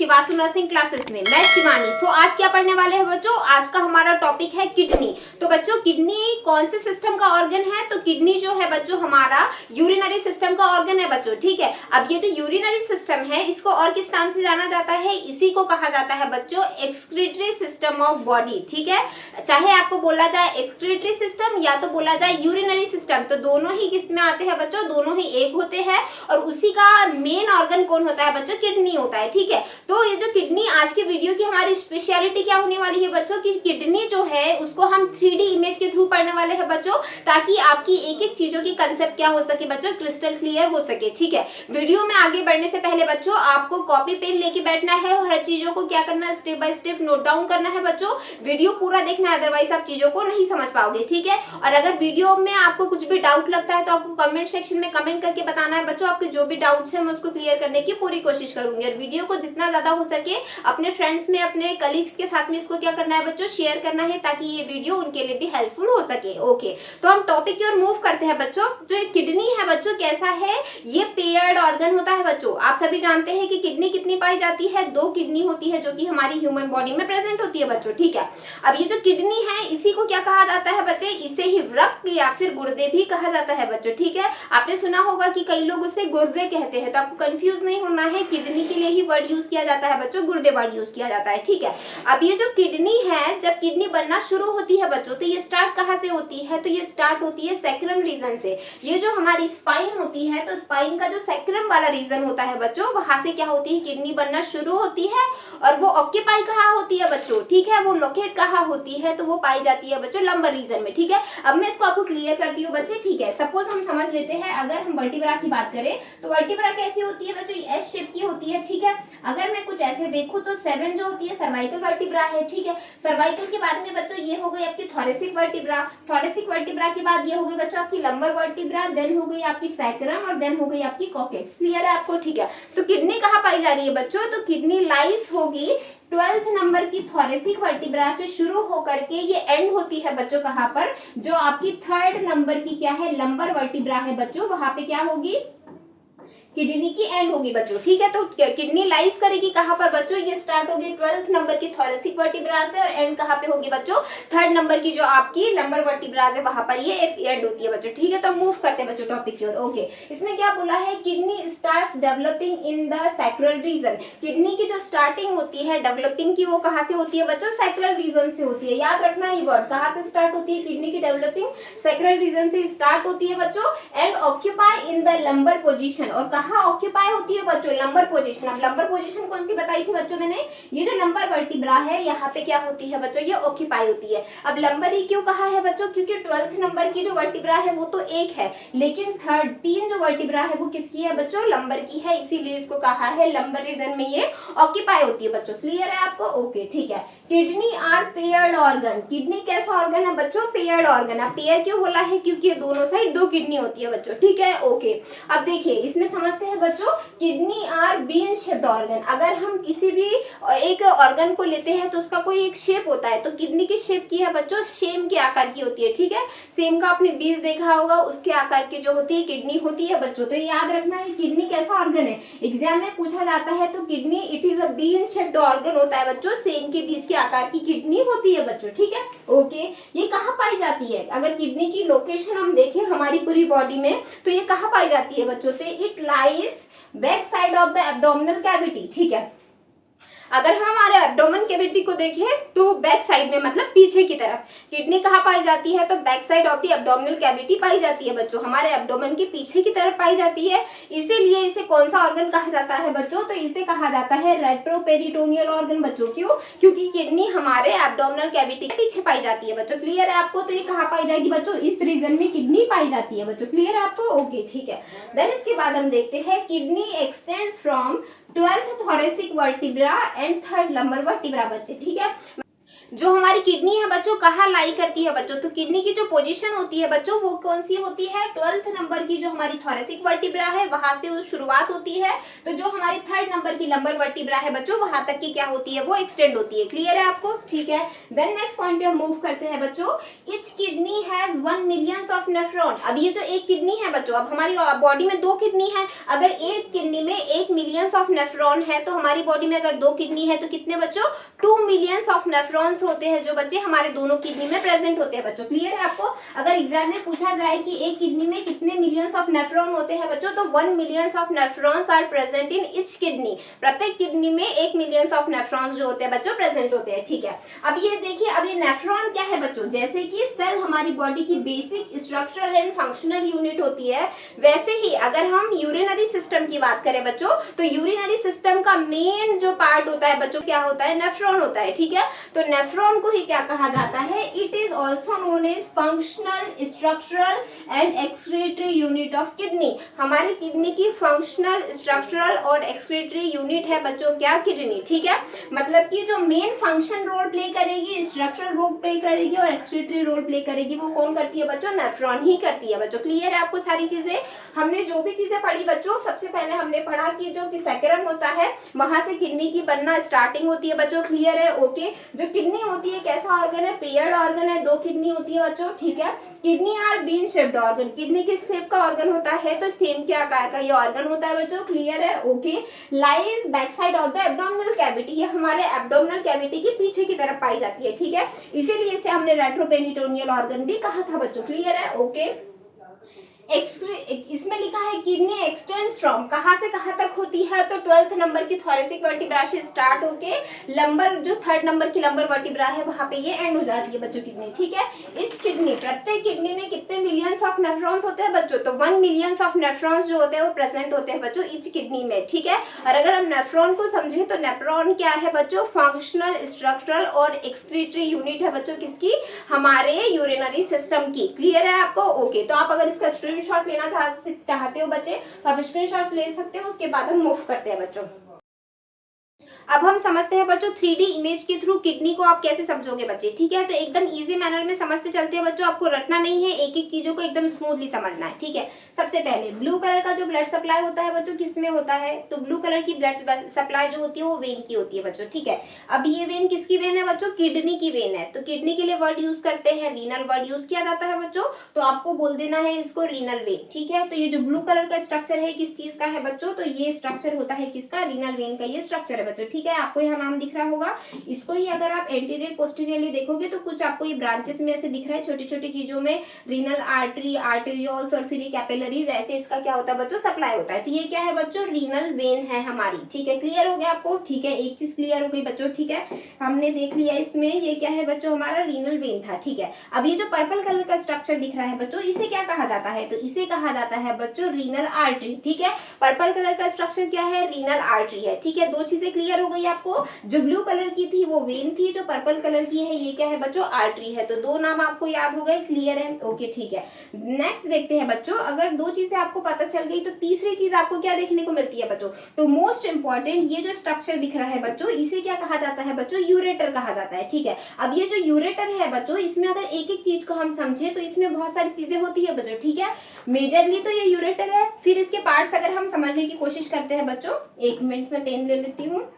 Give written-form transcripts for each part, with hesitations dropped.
शिवासु nursing classes में। मैं शिवानी। आज क्या पढ़ने वाले हैं बच्चों? आज का हमारा टॉपिक है किडनी। तो बच्चों किडनी कौन से सिस्टम का ऑर्गन है? तो किडनी जो है बच्चों हमारा यूरिनरी सिस्टम का ऑर्गन है बच्चों, ठीक है। अब ये जो यूरिनरी सिस्टम है इसको और किस नाम से जाना जाता है? इसी को कहा जाता है बच्चों एक्सक्रीटरी सिस्टम ऑफ बॉडी, ठीक है। चाहे आपको बोला जाए एक्सक्रीटरी सिस्टम या तो बोला जाए यूरिनरी सिस्टम, तो दोनों ही किस में आते हैं बच्चों? दोनों ही एक होते हैं। और उसी का मेन ऑर्गन कौन होता है बच्चों? किडनी होता है, ठीक है। तो ये जो किडनी, आज की वीडियो की हमारी स्पेशलिटी क्या होने वाली है बच्चों की किडनी जो है उसको हम 3D इमेज के थ्रू पढ़ने वाले हैं बच्चों, ताकि आपकी एक एक चीजों की कंसेप्ट क्या हो सके बच्चों, क्रिस्टल क्लियर हो सके, ठीक है। वीडियो में आगे बढ़ने से पहले बच्चों आपको कॉपी पेन लेके बैठना है और हर चीजों को क्या करना है, step by step note down करना है बच्चों। वीडियो पूरा देखना है, अदरवाइज आप चीजों को नहीं समझ पाओगे, ठीक है। और अगर वीडियो में आपको कुछ भी डाउट लगता है तो आपको कमेंट सेक्शन में कमेंट करके बताना है बच्चों। आपके जो भी डाउट्स है मैं उसको क्लियर करने की पूरी कोशिश करूंगी। और वीडियो को जितना ज्यादा हो सके अपने फ्रेंड्स में, अपने कलीग्स के साथ में इसको क्या करना है बच्चों, शेयर करना है, ताकि ये वीडियो उनके लिए भी हेल्पफुल हो सके। ओके, तो हम टॉपिक की ओर मूव करते हैं बच्चों। जो किडनी है बच्चों कैसा है? ये पेयर्ड ऑर्गन होता है बच्चों। आप सभी जानते हैं कि किडनी कितनी पाई जाती है? 2 किडनी होती है जो कि हमारी ह्यूमन बॉडी में प्रेजेंट होती है बच्चों, ठीक है। अब ये जो किडनी है इसी को क्या कहा जाता है बच्चे? इसे ही वृक्क या फिर गुर्दे भी कहा जाता है बच्चों, ठीक है। आपने सुना होगा कि कई लोग उसे गुर्दे कहते हैं, तो आपको कंफ्यूज नहीं होना है। किडनी के लिए ही वर्ड यूज किया जाता है बच्चों, गुर्दे वर्ड यूज किया जाता है, ठीक है। अब ये जो किडनी है, जब किडनी बनना शुरू होती है बच्चों, तो ये स्टार्ट कहाँ से होती है? तो ये स्टार्ट होती है सैक्रम रीजन से। ये जो हमारी स्पाइन होती है, तो स्पाइन का जो सैक्रम वाला रीजन होता है बच्चों, वहां से क्या होती है, किडनी बनना शुरू होती है। और वो ऑक्यूपाई कहाँ होती है बच्चों, ठीक है, वो लोकेट कहाँ होती है? तो वो पाई जाती है बच्चों लंबर रीजन में, ठीक है। अब मैं इसको आपको क्लियर करती हूँ बच्चे, ठीक है। सपोज हम समझ लेते हैं, अगर हम वर्टिब्रा की बात करें तो वर्टिब्रा कैसी होती है बच्चों? एस शेप की होती है, ठीक है। अगर मैं कुछ ऐसे देखूं तो 7 जो होती है सर्वाइकल वर्टिब्रा है, ठीक है। सर्वाइकल के बाद में बच्चों ये हो गई आपकी थोरेसिक वर्टिब्रा। थोरेसिक वर्टिब्रा के बाद ये हो गई बच्चों आपकी लंबर वर्टिब्रा, देन हो गई आपकी सैक्रम और देन हो गई आपकी कॉकेक्स। क्लियर है आपको, ठीक है। तो किडनी कहाँ पाई जा रही है बच्चों? तो किडनी लाइस होगी 12th नंबर की थोरेसिक वर्टिब्रा से शुरू होकर के ये एंड होती है बच्चों कहाँ पर? जो आपकी 3rd नंबर की क्या है, लंबर वर्टिब्रा है बच्चों, वहां पे क्या होगी, किडनी की एंड होगी बच्चों, ठीक है। तो किडनी लाइज करेगी कहाँ पर बच्चों? ये स्टार्ट होगी 12th नंबर की थोरेसिक वर्टिब्रा से और एंड कहाँ पे होगी बच्चों? 3rd नंबर की जो आपकी लंबर वर्टिब्रा है वहां पर ये एंड होती है बच्चों, ठीक है। तो मूव करते हैं बच्चों टॉपिक की ओर। ओके, इसमें क्या बोला है? Kidney starts developing in the sacral region. Kidney की जो स्टार्टिंग होती है डेवलपिंग की, वो कहाँ से होती है बच्चों? सैक्रल रीजन से होती है। याद रखना ये वर्ड, कहाँ से स्टार्ट होती है किडनी की डेवलपिंग? सैक्रल रीजन से स्टार्ट होती है बच्चों। And occupy in the lumbar position, और कहाँ ऑक्यूपाई होती है बच्चों? Lumbar position. अब लंबर पोजीशन कौन सी बताई थी बच्चों मैंने? ये जो लंबर वर्टिब्रा है यहाँ पे क्या होती है बच्चों? ये ऑक्यूपाई होती है। अब लंबर ही क्यों कहा है बच्चों? क्योंकि 12th नंबर की जो वर्टिब्रा है वो तो एक है, लेकिन 3 जो वर्टिब्रा है वो किसकी है बच्चों? लंबर की है, इसीलिए इसको कहा है लंबर रीजन में ये ऑक्यूपाई होती है बच्चों। क्लियर है आपको? ओके, ठीक है। Kidney are paired organ. Kidney कैसा ऑर्गन है बच्चों? Paired organ. अब पेयर क्यों बोला है? क्योंकि दोनों साइड 2 किडनी होती है बच्चों, ठीक है। ओके, अब देखिए इसमें समझते हैं बच्चों, kidney are bean shaped organ. अगर हम किसी भी एक ऑर्गन को लेते हैं तो उसका कोई एक शेप होता है, तो किडनी की शेप की है बच्चों, सेम के आकार की होती है, ठीक है। सेम का आपने बीज देखा होगा, उसके आकार की जो होती है किडनी होती है बच्चों। तो याद रखना है किडनी कैसा ऑर्गन है, एग्जाम में पूछा जाता है। तो kidney it is a been shaped organ होता है बच्चों, सेम के बीज के आकार की किडनी होती है बच्चों, ठीक है। ओके, ये कहाँ पाई जाती है? अगर किडनी की लोकेशन हम देखें हमारी पूरी बॉडी में, तो ये कहाँ पाई जाती है बच्चों? तो it lies back side of the abdominal cavity, ठीक है। अगर हम हमारे एब्डोमेन कैविटी को देखें तो बैक साइड में, मतलब पीछे की तरफ किडनी कहाँ पाई जाती है? तो back side of the abdominal cavity पाई जाती है बच्चों, हमारे एब्डोमेन के पीछे की तरफ पाई जाती है। इसीलिए इसे कौन सा ऑर्गन कहा जाता है बच्चों? तो इसे कहा जाता है रेट्रोपेरिटोनियल ऑर्गन बच्चों। क्यों? क्योंकि किडनी हमारे एब्डोमिनल कैविटी के पीछे पाई जाती है बच्चों। क्लियर है आपको? तो ये कहाँ पाई जाएगी बच्चों? इस रीजन में किडनी पाई जाती है बच्चों। क्लियर है आपको? ओके, ठीक है। देन इसके बाद हम देखते हैं kidney extends from 12th thoracic vertebra and 3rd lumbar vertebra बच्चे, ठीक है। जो हमारी किडनी है बच्चों कहाँ लाई करती है बच्चों, तो किडनी की जो पोजीशन होती है बच्चों वो कौन सी होती है, 12th नंबर की जो हमारी थोरेसिक वर्टिब्रा है वहां से वो शुरुआत होती है, तो जो हमारी 3rd नंबर की लंबर वर्टिब्रा है बच्चों वहां तक की क्या होती है वो एक्सटेंड होती है। क्लियर है आपको, ठीक है। देन नेक्स्ट पॉइंट पे हम मूव करते हैं बच्चों, each kidney has 1 million of nephron. अब ये जो एक किडनी है बच्चों, अब हमारी बॉडी में 2 किडनी है, अगर एक किडनी में 1 मिलियन ऑफ नेफ्रॉन है तो हमारी बॉडी में अगर 2 किडनी है तो कितने बच्चों, 2 मिलियन ऑफ नेफ्रॉन्स होते हैं जो बच्चे हमारे दोनों किडनी में प्रेजेंट होते हैं बच्चों। क्लियर है आपको, अगर एग्जाम में पूछा जाए कि एक किडनी में कितने मिलियंस ऑफ नेफ्रॉन होते हैं बच्चों, तो 1 million of nephrons are present in each kidney. प्रत्येक किडनी में 1 मिलियन ऑफ नेफ्रॉन्स जो होते हैं बच्चों प्रेजेंट होते हैं, ठीक है। अब ये देखिए, अब ये नेफ्रॉन क्या है बच्चों, जैसे कि सेल हमारी बॉडी की basic structural and functional unit होती है, वैसे ही अगर हम यूरिनरी सिस्टम की बात करें बच्चों, तो यूरिनरी सिस्टम का मेन जो पार्ट होता है बच्चों क्या होता है, नेफ्रॉन होता है, ठीक है। तो नेफ्रॉन को ही क्या कहा जाता है, it is also known as functional structural and excretory unit of kidney. हमारी किडनी की फंक्शनल स्ट्रक्चरल और एक्सक्रीटरी यूनिट है बच्चों क्या, किडनी, ठीक है। मतलब कि जो मेन फंक्शन रोल प्ले करेगी, स्ट्रक्चरल रोल प्ले करेगी और एक्सक्रीटरी रोल प्ले करेगी, वो कौन करती है बच्चों, नेफ्रॉन ही करती है बच्चों। क्लियर है आपको सारी चीजें, हमने जो भी चीजें पढ़ी बच्चों, सबसे पहले हमने पढ़ा कि जो कि सेक्रम होता है वहां से किडनी की बनना स्टार्टिंग होती है बच्चों। क्लियर है, ओके। जो किडनी होती है कैसा ऑर्गन है, पेयर्ड ऑर्गन है, 2 किडनी होती है बच्चों, ठीक है। Kidney are bean shaped organ, kidney किस शेप का ऑर्गन होता है, तो सेम के आकार का ये ऑर्गन होता है बच्चों। क्लियर है, okay. Lies back side of the abdominal cavity, ये हमारे एब्डोमिनल कैविटी के पीछे की तरफ पाई जाती है, ठीक है। इसीलिए इसे हमने रेट्रोपेरिटोनियल ऑर्गन भी कहा था बच्चों। क्लियर है, ओके। इसमें लिखा है किडनी एक्सटेंड्स फ्रॉम, कहां से कहां तक होती है, तो 12th नंबर की थोरेसिक वर्टिब्रा से स्टार्ट होके लंबर जो 3rd नंबर की लंबर वर्टिब्रा है वहां पे ये एंड हो जाती है बच्चों किडनी, ठीक है। इस किडनी, प्रत्येक किडनी में कितने मिलियंस ऑफ नेफ्रॉन्स होते हैं बच्चों, तो 1 मिलियंस ऑफ नेफ्रॉन्स जो होते हैं वो प्रेजेंट होते हैं बच्चों इच किडनी में, ठीक है। और अगर हम नेफ्रॉन को समझे तो नेफ्रॉन क्या है बच्चों, फंक्शनल स्ट्रक्चरल और एक्सक्रीटरी यूनिट है बच्चों किसकी, हमारे यूरिनरी सिस्टम की। क्लियर है आपको, ओके। तो आप अगर इसका स्क्रीनशॉट लेना चाहते हो बच्चे तो आप स्क्रीनशॉट ले सकते हो, उसके बाद हम मूव करते हैं बच्चों। अब हम समझते हैं बच्चों 3D इमेज के थ्रू किडनी को आप कैसे समझोगे बच्चे, ठीक है। तो एकदम इजी मैनर में समझते चलते हैं बच्चों, आपको रटना नहीं है, एक एक चीजों को एकदम स्मूथली समझना है, ठीक है। सबसे पहले ब्लू कलर का जो ब्लड सप्लाई होता है बच्चों किसमें होता है, तो ब्लू कलर की ब्लड सप्लाई जो होती है वो वेन की होती है बच्चों, ठीक है। अब ये वेन किसकी वेन है बच्चों, किडनी की वेन है। तो किडनी के लिए वर्ड यूज करते हैं, रीनल वर्ड यूज किया जाता है बच्चों, तो आपको बोल देना है इसको रीनल वेन, ठीक है। तो ये जो ब्लू कलर का स्ट्रक्चर है किस चीज का है बच्चों, तो ये स्ट्रक्चर होता है किसका, रीनल वेन का ये स्ट्रक्चर है बच्चों, ठीक है। आपको यहाँ नाम दिख रहा होगा, इसको ही अगर आप एंटीरियर पोस्टीरियरली देखोगे तो कुछ आपको ये ब्रांचेस में ऐसे दिख रहा है, छोटी छोटी चीजों में रीनल आर्टरी, आर्टेरियोल्स और फिर कैपिलरीज, ऐसे इसका क्या होता है बच्चों, सप्लाई होता है। तो ये क्या है बच्चों, रीनल वेन है हमारी, ठीक है। क्लियर हो गया आपको, ठीक है। एक चीज क्लियर हो गई बच्चों, ठीक है। हमने देख लिया इसमें ये क्या है बच्चों, हमारा रीनल वेन था, ठीक है। अब ये जो पर्पल कलर का स्ट्रक्चर दिख रहा है बच्चों, इसे क्या कहा जाता है, तो इसे कहा जाता है बच्चों रीनल आर्टरी, ठीक है। पर्पल कलर का स्ट्रक्चर क्या है, रीनल आर्टरी है, ठीक है। 2 चीजें क्लियर हो गई आपको, जो ब्लू कलर की थी वो वेन थी, जो पर्पल कलर की है ये क्या है बच्चों, आर्टरी है। तो 2 नाम आपको याद हो गए, क्लियर है, ओके, ठीक है। नेक्स्ट देखते हैं बच्चों, अगर 2 चीजें आपको पता चल गई तो तीसरी चीज आपको क्या देखने को मिलती है बच्चों, तो मोस्ट इंपॉर्टेंट ये जो स्ट्रक्चर दिख रहा है बच्चों, इसे क्या कहा जाता है बच्चों, यूरेटर कहा जाता है, ठीक है। अब ये जो यूरेटर है बच्चों, इसमें अगर एक एक चीज को हम समझे तो इसमें बहुत सारी चीजें होती है बच्चों, ठीक है। मेजरली तो ये यूरेटर है, फिर इसके पार्ट्स अगर हम समझने की कोशिश करते हैं बच्चों, 1 मिनट में पेन ले लेती हूँ,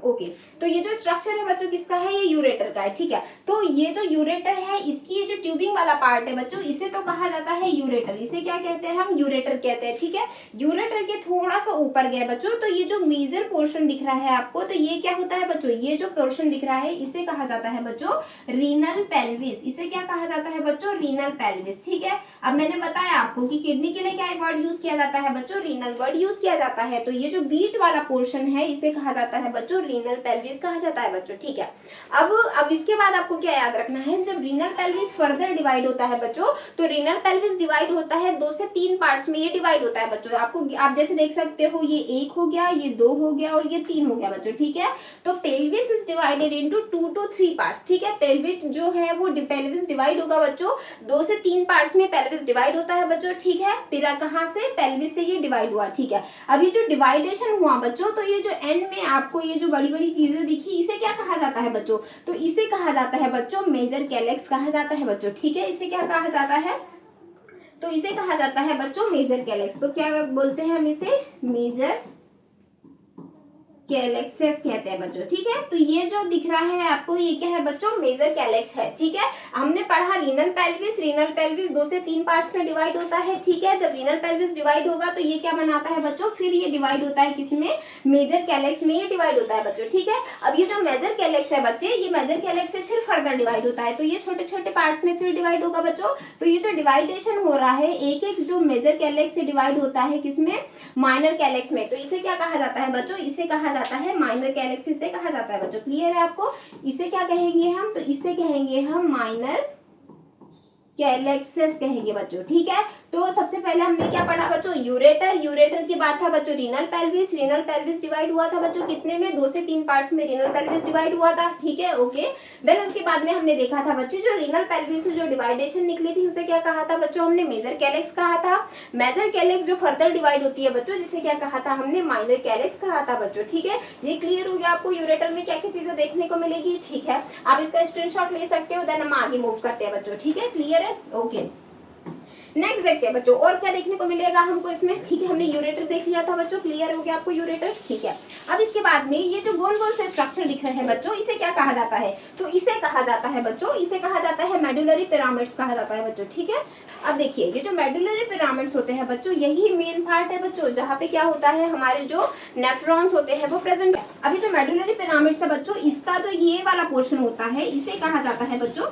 ओके। तो ये जो स्ट्रक्चर है बच्चों किसका है, ये यूरेटर का है, ठीक है। तो ये जो यूरेटर है इसकी ये जो ट्यूबिंग वाला पार्ट है बच्चों, इसे तो कहा जाता है यूरेटर, इसे क्या कहते हैं हम, यूरेटर कहते हैं, ठीक है। यूरेटर के थोड़ा सा ऊपर गए बच्चों, तो ये जो मेजर पोर्शन दिख रहा है आपको, तो ये क्या होता है बच्चों, ये जो पोर्शन दिख रहा है इसे कहा जाता है बच्चों रीनल पेल्विस, इसे क्या कहा जाता है बच्चों, रीनल पेल्विस, ठीक है। अब मैंने बताया आपको कि किडनी के लिए क्या वर्ड यूज किया जाता है बच्चों, रीनल वर्ड यूज किया जाता है। तो ये जो बीच वाला पोर्शन है इसे कहा जाता है बच्चों रीनल पेल्विस कहा जाता है बच्चों, ठीक है। अब इसके बाद आपको क्या याद रखना है, जब रीनल पेल्विस फर्दर डिवाइड होता है बच्चों, तो रीनल पेल्विस डिवाइड होता है 2 से 3 पार्ट्स में, ये डिवाइड होता है बच्चों। आप जैसे देख सकते हो, ये 1 हो गया, ये 2 हो गया और ये 3 हो गया बच्चों, ठीक है। तो pelvis is divided into 2 to 3 parts, ठीक है। पेल्विस जो है वो पेल्विस डिवाइड होगा बच्चों 2 से 3 पार्ट्स में, पेल्विस डिवाइड होता है बच्चों, ठीक है। फिर कहां से, पेल्विस से ये डिवाइड हुआ, ठीक है। अब ये जो डिवाइडेशन हुआ बच्चों, तो ये जो एंड में आपको ये जो बड़ी बड़ी चीजें दिखी, इसे क्या कहा जाता है बच्चों? तो इसे कहा जाता है बच्चों मेजर कैलेक्स कहा जाता है बच्चों। ठीक है, इसे क्या कहा जाता है? तो इसे कहा जाता है बच्चों मेजर कैलेक्स। तो क्या बोलते हैं हम इसे? मेजर कैलेक्सेस कहते हैं बच्चों। ठीक है, तो ये जो दिख रहा है आपको, ये क्या है बच्चों? मेजर कैलेक्स है। ठीक है, हमने पढ़ा रीनल पेल्विस। रीनल पेल्विस 2 से 3 पार्ट्स में डिवाइड होता है। ठीक है, जब रीनल पेल्विस डिवाइड होगा तो ये क्या बनाता है बच्चों? फिर ये डिवाइड होता है किसमें? मेजर कैलेक्स में ये डिवाइड होता है बच्चों। ठीक है, अब ये जो मेजर कैलेक्स है बच्चे, ये मेजर कैलेक्स से फिर फर्दर डिवाइड होता है, तो ये छोटे छोटे पार्ट्स में फिर डिवाइड होगा बच्चों। तो ये जो डिवाइडेशन हो रहा है, एक एक जो मेजर कैलेक्स से डिवाइड होता है किसमें? माइनर कैलेक्स में। तो इसे क्या कहा जाता है बच्चों? इसे कहा जाता है माइनर कैलेक्स। इसे कहा जाता है बच्चों। क्लियर है आपको? इसे क्या कहेंगे हम? तो इसे कहेंगे हम माइनर कैलेक्सेस कहेंगे बच्चों। ठीक है, तो सबसे पहले हमने क्या पढ़ा बच्चों? यूरेटर। यूरेटर के बाद था बच्चों renal pelvis. Renal pelvis divide हुआ था बच्चों कितने में? 2 से 3 पार्ट्स में रीनल पेल्विस डिवाइड हुआ था। ठीक है, ओके। देन उसके बाद में हमने देखा था बच्चों, जो रीनल पेल्विस से जो डिवाइडेशन निकली थी उसे क्या कहा था बच्चों? हमने मेजर कैलेक्स कहा था। मेजर कैलेक्स जो फर्दर डिवाइड होती है बच्चों, जिसे क्या कहा था हमने? माइनर कैलेक्स कहा था बच्चों। ठीक है, ये क्लियर हो गया आपको यूरेटर में क्या क्या चीजें देखने को मिलेगी। ठीक है, आप इसका स्क्रीनशॉट ले सकते हो। देन हम आगे मूव करते हैं बच्चों। ठीक है, क्लियर है? ओके, नेक्स्ट देखते हैं बच्चों और क्या देखने को मिलेगा हमको इसमें। ठीक है, हमने यूरेटर देख लिया था बच्चों। क्लियर हो गया आपको यूरेटर? ठीक है, अब इसके बाद में ये जो गोल गोल से स्ट्रक्चर दिख रहे हैं बच्चों, इसे क्या कहा जाता है? तो इसे कहा जाता है बच्चों, इसे कहा जाता है मेडुलरी पिरामिड्स कहा जाता है बच्चों। ठीक है, अब देखिए ये जो मेडुलरी पिरामिड्स होते हैं बच्चों, यही मेन पार्ट है बच्चों, जहाँ पे क्या होता है, हमारे जो नेफ्रॉन्स होते हैं वो प्रेजेंट है। अभी जो मेडुलरी पिरामिड्स है बच्चों, इसका जो ये वाला पोर्शन होता है, इसे कहा जाता है बच्चों,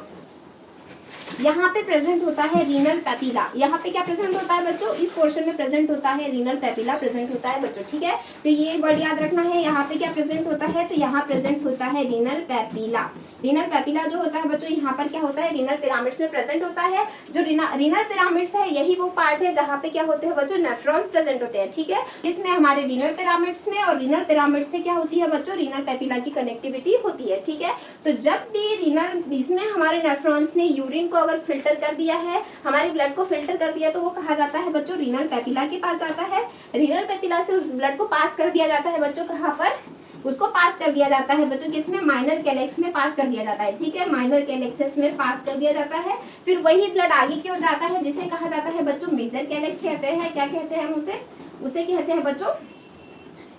यहाँ पे प्रेजेंट होता है रीनल पेपिला। यहाँ पे क्या प्रेजेंट होता है बच्चों? इस पोर्शन में प्रेजेंट होता है रीनल पेपिला प्रेजेंट होता है बच्चों। ठीक है, तो ये वर्ड याद रखना है। यहाँ पे क्या प्रेजेंट होता है? तो यहाँ प्रेजेंट होता है रीनल पेपिला। रीनल पेपिला जो होता है बच्चों, यहाँ पर क्या होता है? रीनल पिरामिड्स में प्रेजेंट होता है। जो रीनल पिरामिड्स है, यही वो पार्ट है जहाँ पे क्या होते हैं बच्चों? नेफ्रॉन्स प्रेजेंट होते हैं। ठीक है, इसमें हमारे रीनल पिरामिड्स में और रीनल पिरामिड से क्या होती है बच्चों? रीनल पेपिला की कनेक्टिविटी होती है। ठीक है, तो जब भी रीनल, इसमें हमारे नेफ्रॉन्स ने यूरिन को अगर फिल्टर कर दिया है, हमारे ब्लड को फिल्टर कर दिया, तो वो कहा जाता है बच्चों रीनल पेपिला के पास जाता है। रीनल पेपिला से उस ब्लड को पास कर दिया जाता है बच्चों, कहाँ पर? उसको पास कर दिया जाता है बच्चों किसमें? माइनर कैलेक्स में पास कर दिया जाता है। ठीक है, माइनर कैलेक्सेस में पास कर दिया जाता है। फिर वही ब्लड आगे की ओर जाता है, जिसे कहा जाता है बच्चों मेजर कैलेक्स कहते हैं। क्या कहते हैं हम उसे? उसे कहते हैं बच्चों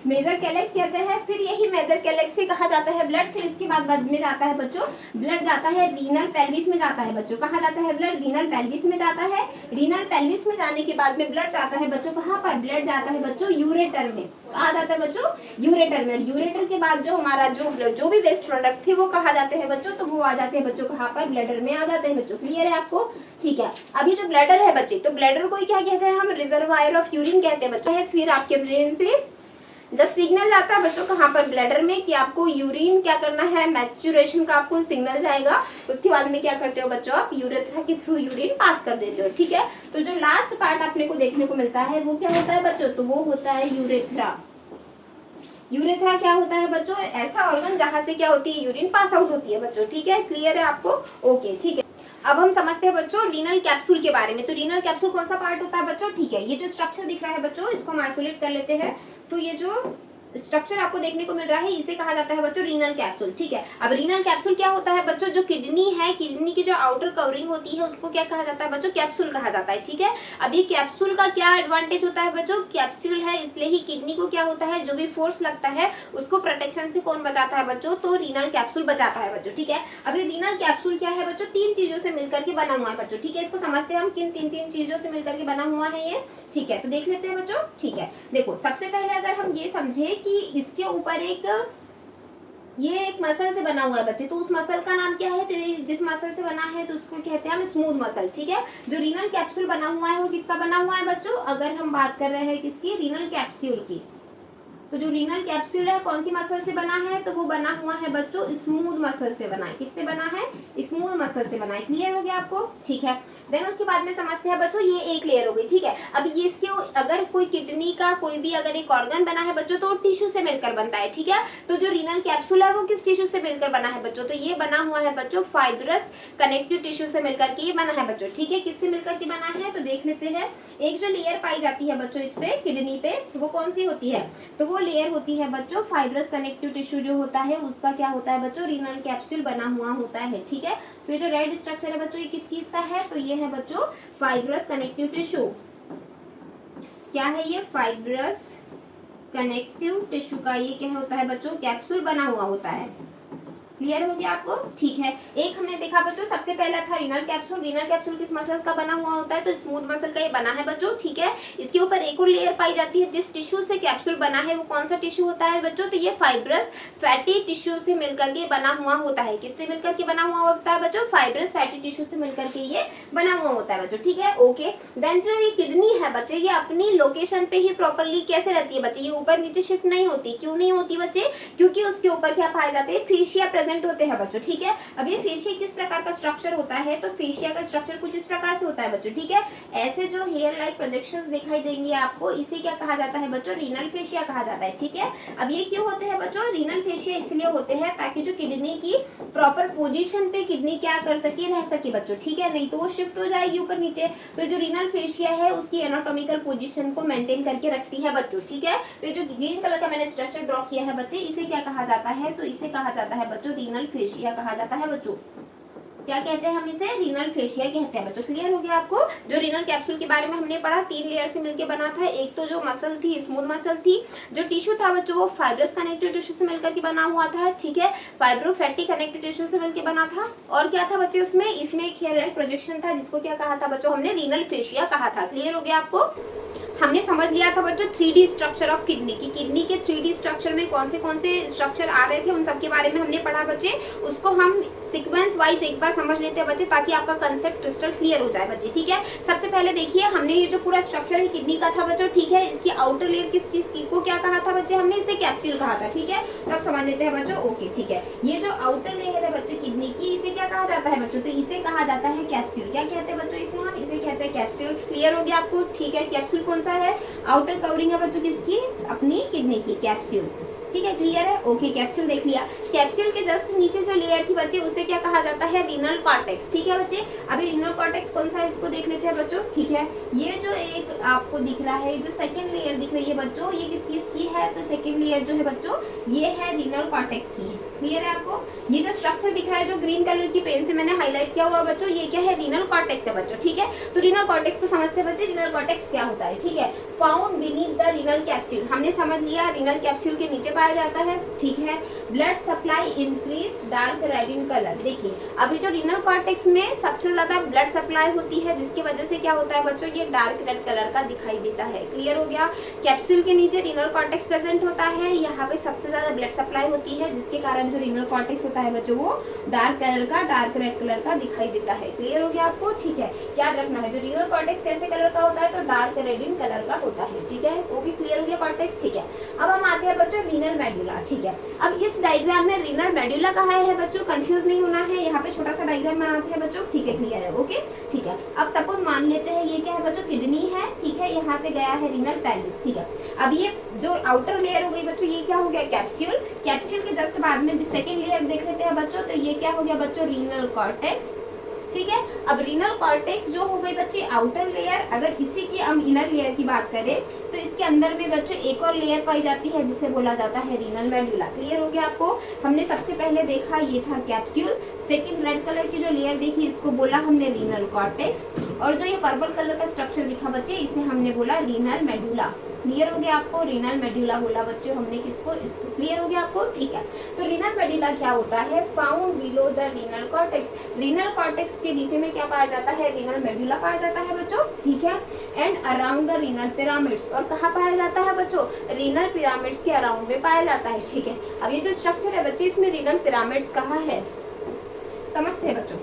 मेजर कैलेक्स कहते हैं। फिर यही मेजर कैलेक्स से कहा जाता है ब्लड, फिर इसके बाद में जाता है बच्चों, ब्लड जाता है रीनल पेल्विस में जाता है बच्चों। कहाँ जाता है ब्लड? रीनल पेल्विस में जाता है। रीनल पेल्विस में जाने के बाद में ब्लड जाता है बच्चों कहाँ पर? ब्लड जाता है बच्चों यूरेटर में। कहाँ जाता है बच्चों? यूरेटर में। यूरेटर के बाद जो हमारा जो भी वेस्ट प्रोडक्ट थे वो कहाँ जाते हैं बच्चों? तो वो आ जाते हैं बच्चों कहाँ पर? ब्लडर में आ जाते हैं बच्चों। क्लियर है आपको? ठीक है, अभी जो ब्लडर है बच्चे, तो ब्लडर को क्या कहते हैं हम? रिजर्वायर ऑफ यूरिन कहते हैं बच्चों। फिर आपके ब्रेन से जब सिग्नल जाता है बच्चों कहाँ पर? ब्लैडर में, कि आपको यूरिन क्या करना है, मैच्योरेशन का आपको सिग्नल जाएगा। उसके बाद में क्या करते हो बच्चों? आप यूरेथ्रा के थ्रू यूरिन पास कर देते हो। ठीक है, तो जो लास्ट पार्ट अपने को देखने को मिलता है वो क्या होता है बच्चों? तो वो होता है यूरेथ्रा। यूरेथ्रा क्या होता है बच्चों? ऐसा ऑर्गन जहाँ से क्या होती है? यूरिन पास आउट होती है बच्चों। ठीक है, क्लियर है आपको? ओके, ठीक है। अब हम समझते हैं बच्चों रीनल कैप्सूल के बारे में। तो रीनल कैप्सूल कौन सा पार्ट होता है बच्चों? ठीक है, ये जो स्ट्रक्चर दिख रहा है बच्चों, इसको हम आइसोलेट कर लेते हैं। तो ये जो स्ट्रक्चर आपको देखने को मिल रहा है, इसे कहा जाता है बच्चों रीनल कैप्सूल। ठीक है, अब रीनल कैप्सूल क्या होता है बच्चों? जो किडनी है, किडनी की जो आउटर कवरिंग होती है उसको क्या कहा जाता है बच्चों? कैप्सूल कहा जाता है। ठीक है, अब ये कैप्सूल का क्या एडवांटेज होता है बच्चों? कैप्सूल है इसलिए ही किडनी को क्या होता है, जो भी फोर्स लगता है उसको प्रोटेक्शन से कौन बचाता है बच्चों? तो रीनल कैप्सूल बचाता है बच्चों। ठीक है, अब ये रीनल कैप्सूल क्या है बच्चों? 3 चीजों से मिलकर के बना हुआ है बच्चों। ठीक है, इसको समझते हैं हम किन 3 चीजों से मिलकर के बना हुआ है ये। ठीक है, तो देख लेते हैं बच्चों। ठीक है, देखो सबसे पहले अगर हम ये समझे कि इसके ऊपर ये एक मसल से बना हुआ है बच्चे, तो उस मसल का नाम क्या है? तो ये जिस मसल से बना है तो उसको कहते हैं हम स्मूथ मसल। ठीक है, जो रीनल कैप्सूल बना हुआ है वो किसका बना हुआ है बच्चों? अगर हम बात कर रहे हैं किसकी? रीनल कैप्सूल की, तो जो रीनल कैप्सूल है कौन सी मसल से बना है? तो वो बना हुआ है बच्चों स्मूथ मसल से बना है। किससे बना है? स्मूथ मसल से बना है। क्लियर हो गया आपको? ठीक है, देन उसके बाद में समझते हैं बच्चों, ये एक लेयर हो गई। ठीक है, अब ये इसके अगर कोई किडनी का कोई भी अगर एक ऑर्गन बना है बच्चों, तो टिश्यू से मिलकर बनता है। ठीक है, तो जो रीनल कैप्सूल है वो किस टिश्यू से मिलकर बना है बच्चों? तो ये बना हुआ है बच्चों फाइब्रस कनेक्टिव टिश्यू से मिलकर के ये बना है बच्चों। ठीक है, किससे मिलकर के बना है? तो देख लेते हैं। एक जो लेयर पाई जाती है बच्चों इस पे, किडनी पे, वो कौन सी होती है? तो वो लेयर होती है बच्चों, फाइब्रस कनेक्टिव टिश्यू जो होता है उसका क्या होता है बच्चों, रीनल कैप्सूल बना हुआ होता है। ठीक है, तो ये जो रेड स्ट्रक्चर है बच्चों ये किस चीज का है, तो ये है बच्चों फाइब्रस कनेक्टिव टिश्यू। क्या है ये, फाइब्रस कनेक्टिव टिश्यू का ये क्या होता है बच्चों, कैप्सूल बना हुआ होता है। क्लियर हो गया आपको? ठीक है, एक हमने देखा बच्चों, सबसे पहला था रीनल कैप्सूल। रीनल कैप्सूल किस मसल्स का बना हुआ होता है, तो स्मूथ मसल का ये बना है बच्चों। ठीक है, इसके ऊपर एक और लेयर पाई जाती है, जिस टिश्यू से कैप्सूल बना है वो कौन सा टिश्यू होता है बच्चों, तो ये फाइब्रस फैटी टिश्यू से मिलकर के बना हुआ होता है। किससे मिलकर के बना हुआ होता है बच्चों, फाइब्रस फैटी टिश्यू से मिलकर के ये बना हुआ होता है बच्चों। ठीक है, ओके। देन जो ये किडनी है बच्चे, ये अपनी लोकेशन पे ही प्रॉपरली कैसे रहती है बच्चे, ये ऊपर नीचे शिफ्ट नहीं होती। क्यों नहीं होती बच्चे, क्योंकि उसके ऊपर क्या पाए जाते हैं, फेशिया प्रेजेंट होते हैं बच्चों। ठीक है, अब ये फेशिया किस प्रकार का स्ट्रक्चर होता है, तो फेशिया का स्ट्रक्चर कुछ इस प्रकार से होता है बच्चों। ठीक है, ऐसे जो हेयर लाइक प्रोजेक्शंस दिखाई देंगे आपको, इसे क्या कहा जाता है बच्चों, रीनल फेशिया कहा जाता है। ठीक है, अब ये क्यों होते हैं बच्चों, रीनल फेशिया इसलिए होते हैं ताकि जो किडनी की प्रॉपर पोजीशन पे किडनी क्या कर सके, रह सके बच्चों। ठीक है, नहीं तो वो शिफ्ट हो जाएगी ऊपर नीचे। तो जो रीनल फेशिया है उसकी एनाटॉमिकल पोजीशन को मेंटेन करके रखती है बच्चों। ठीक है, तो ये जो ग्रीन कलर का मैंने स्ट्रक्चर ड्रॉ किया है बच्चे, इसे क्या कहा जाता है, तो इसे कहा जाता है बच्चों रीनल फेशिया कहा जाता है बच्चों। क्या कहते हैं हम इसे, रीनल फेशिया कहते हैं बच्चों। क्लियर हो गया आपको? जो रीनल कैप्सूल के बारे में हमने पढ़ा, 3 लेयर से मिलकर बना था। एक तो जो मसल थी, स्मूथ मसल थी। जो टिश्यू था बच्चों वो फाइब्रस कनेक्टिव टिश्यू से मिलकर के बना हुआ था। ठीक है, फाइब्रोफैटी कनेक्टिव टिश्यू से मिलकर बना था। और क्या था बच्चे उसमें, इसमें एक हेयर लाइक प्रोजेक्शन था, जिसको क्या कहा था बच्चों, हमने रीनल फेशिया कहा था। क्लियर हो गया आपको? हमने समझ लिया था बच्चों 3D स्ट्रक्चर ऑफ किडनी की, किडनी के 3D स्ट्रक्चर में कौन से स्ट्रक्चर आ रहे थे, उन सब के बारे में हमने पढ़ा बच्चे। उसको हम सीक्वेंस वाइज एक बार समझ लेते हैं बच्चे, ताकि आपका कंसेप्ट क्रिस्टल क्लियर हो जाए बच्चे। ठीक है, सबसे पहले देखिए, हमने ये जो पूरा स्ट्रक्चर है किडनी का था बच्चों। ठीक है, इसकी आउटर लेयर किस चीज की को क्या कहा था बच्चे, हमने इसे कैप्सूल कहा था। ठीक है, तो अब समझ लेते हैं बच्चों। ओके, ठीक है, ये जो आउटर लेयर है बच्चों किडनी की, इसे क्या कहा जाता है बच्चों, तो इसे कहा जाता है कैप्सूल। क्या कहते हैं बच्चों इसे, हम इसे कहते हैं कैप्सूल। क्लियर हो गया आपको? ठीक है, कैप्सूल कौन सा है, आउटर कवरिंग है बच्चों किसकी, अपनी किडनी की, कैप्सूल। ठीक है, क्लियर है? ओके, कैप्सूल देख लिया। कैप्सूल के जस्ट नीचे जो लेयर थी बच्चे, उसे क्या कहा जाता है, रीनल कॉर्टेक्स। ठीक है बच्चे, अभी रीनल कॉर्टेक्स कौन सा है इसको देख लेते हैं बच्चों। ठीक है, ये जो एक आपको दिख रहा है, जो सेकंड लेयर दिख रही है बच्चों, ये किस चीज की है, तो सेकंड लेयर जो है बच्चों ये है रीनल कॉर्टेक्स की। क्लियर है आपको? ये जो स्ट्रक्चर दिख रहा है, जो ग्रीन कलर की पेन से मैंने हाईलाइट किया हुआ बच्चों, ये क्या है, रीनल कॉर्टेक्स है बच्चों। ठीक है, तो रीनल कॉर्टेक्स को समझते हैं बच्चे, रीनल कॉर्टेक्स क्या होता है। ठीक है, found beneath the renal capsule, हमने समझ लिया रीनल कैप्सूल के नीचे पाया जाता है। ठीक है, blood supply increase dark red in colour. देखिए, अभी जो रीनल कॉर्टेक्स में सबसे ज्यादा ब्लड सप्लाई होती है, जिसकी वजह से क्या होता है बच्चों, ये डार्क रेड कलर का दिखाई देता है। क्लियर हो गया? कैप्सूल के नीचे रीनल कॉर्टेक्स प्रेजेंट होता है, यहाँ पे सबसे ज्यादा ब्लड सप्लाई होती है, जिसके कारण जो रीनल कॉर्टेक्स होता है बच्चों वो डार्क कलर का, डार्क रेड कलर का दिखाई देता है। क्लियर हो गया आपको? ठीक है, याद रखना है, जो रीनल कॉर्टेक्स कैसे कलर का होता है, तो डार्क रेड इन कलर का होता है। ठीक है, ओके, क्लियर हो गया कॉर्टेक्स। ठीक है, अब हम आते हैं बच्चों रीनल मेडुला। ठीक है, अब इस डायग्राम में रीनल मेडुला कहा है बच्चों, कंफ्यूज नहीं होना है, यहाँ पे छोटा सा डायग्राम बनाते हैं बच्चों। ठीक है, क्लियर है? ओके, ठीक है, अब सपोज मान लेते हैं ये क्या है बच्चों, किडनी है। ठीक है, यहाँ से गया है रीनल पेल्विस। ठीक है, अब ये जो आउटर लेयर हो गई बच्चों, ये क्या हो गया, कैप्सूल। कैप्सूल के जस्ट बाद में सेकंड लेयर देख लेते हैं बच्चों, तो ये क्या हो गया बच्चों, रीनल कॉर्टेक्स। ठीक है, अब रीनल कॉर्टेक्स जो हो गई बच्चे आउटर लेयर, अगर इसी की हम इनर लेयर की बात करें तो इसके अंदर में बच्चों एक और लेयर पाई जाती है, जिसे बोला जाता है रीनल मेडुला। क्लियर हो गया आपको? हमने सबसे पहले देखा ये था कैप्सूल, सेकंड रेड कलर की जो लेयर देखी इसको बोला हमने रीनल कॉर्टेक्स, और जो ये पर्पल कलर का स्ट्रक्चर दिखा बच्चे, इसे हमने बोला रीनल मेडुला। क्लियर हो गया आपको? रीनल मेडुला बोला बच्चों हमने किसको, इसको। क्लियर हो गया आपको? ठीक है, तो रीनल मेडुला क्या होता है, found below the renal cortex. Renal cortex के नीचे में क्या पाया जाता है, रीनल मेडुला पाया जाता है बच्चों। ठीक है, and around the renal pyramids, और कहाँ पाया जाता है बच्चों, रीनल पिरामिड्स के अराउंड में पाया जाता है। ठीक है, अब ये जो स्ट्रक्चर है बच्चे, इसमें रीनल पिरामिड्स कहाँ है, समझते हैं बच्चों।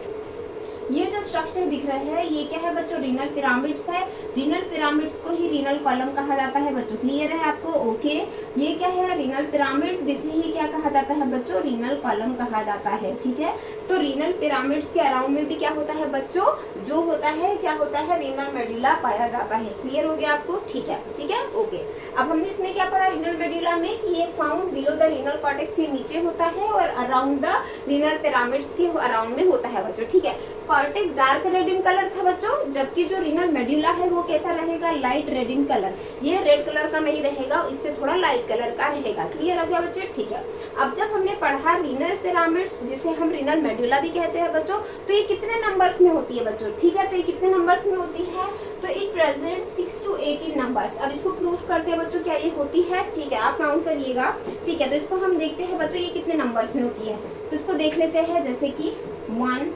ये जो स्ट्रक्चर दिख रहा है ये क्या है बच्चों, रीनल पिरामिड्स है। रीनल पिरामिड्स को ही रीनल कॉलम कहा जाता है बच्चों। क्लियर है आपको? ओके, ये क्या है, रीनल पिरामिड, जिसे ही क्या कहा जाता है बच्चों, रीनल कॉलम कहा जाता है। ठीक है, तो रीनल पिरामिड्स के अराउंड में भी क्या होता है बच्चों, जो होता है क्या होता है, रीनल मेडुला पाया जाता है। क्लियर हो गया आपको? ठीक है, ठीक है, ओके। अब हमने इसमें क्या पढ़ा रीनल मेडुला में कि ये found below the renal cortex, ये नीचे होता है और अराउंड द रीनल पिरामिड्स के अराउंड में होता है बच्चों। ठीक है, cortex dark red in colour था बच्चों, जबकि जो रीनल मेडुला है वो कैसा रहेगा, लाइट रेड इन कलर। ये रेड कलर का नहीं रहेगा, इससे थोड़ा लाइट कलर का रहेगा। क्लियर हो गया बच्चों? ठीक है। अब जब हमने पढ़ा रीनल पिरामिड्स जिसे हम रीनल मेडुला भी कहते हैं बच्चों, तो ये कितने नंबर्स में होती है बच्चों? ठीक है, तो ये कितने नंबर्स में होती है, तो इट प्रेजेंट 6 to 18 नंबर्स। अब इसको प्रूफ करते हैं बच्चों, क्या ये होती है? ठीक है, आप काउंट करिएगा। ठीक है, तो इसको हम देखते हैं बच्चों ये कितने नंबर्स में होती है, तो इसको देख लेते हैं। जैसे कि 1